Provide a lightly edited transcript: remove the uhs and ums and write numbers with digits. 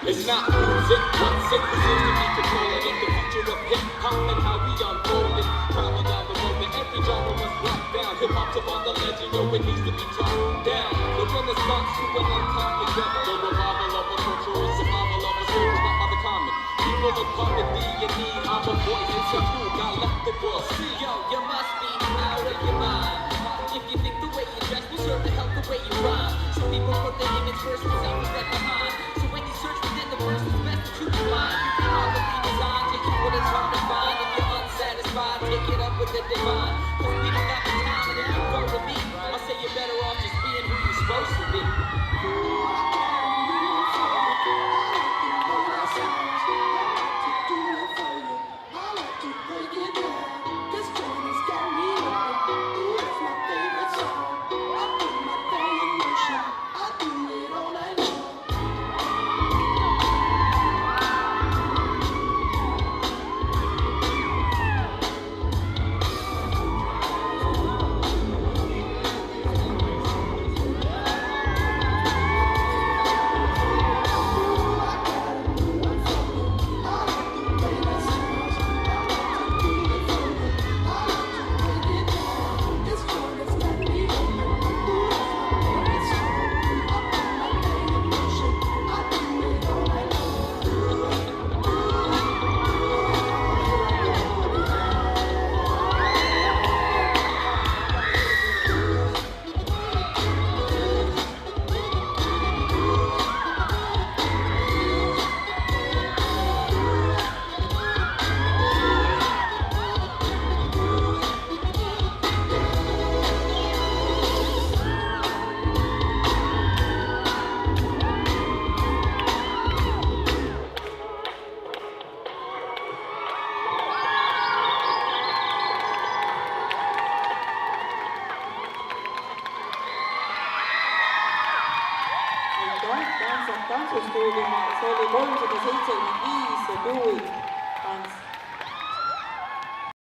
It's not music, what's it? Who seems to be controlling it? The future of hip-hop and how we unfold it. Travel down the road that every genre must lock down. Hip-hop's upon the legend, yo, it needs to be talked down. The renaissance to an untimely death. The revival of a culture is survival of a soul, not by the common. People of poverty in need of a voice. It's a tool, God let the world see. Yo, you must be out of your mind. If you think the way you dress will serve to help the way you rhyme. Some people put their image first and self-respect behind. So when you search within the verse, it's best to choose your line. You can hardly be designed to eat what it's hard to find. If you're unsatisfied, take it up with the divine. Cause we don't got the time and if you go with me, I'll say you're better off just being who you're supposed to be. Tantsustuudio, see oli 375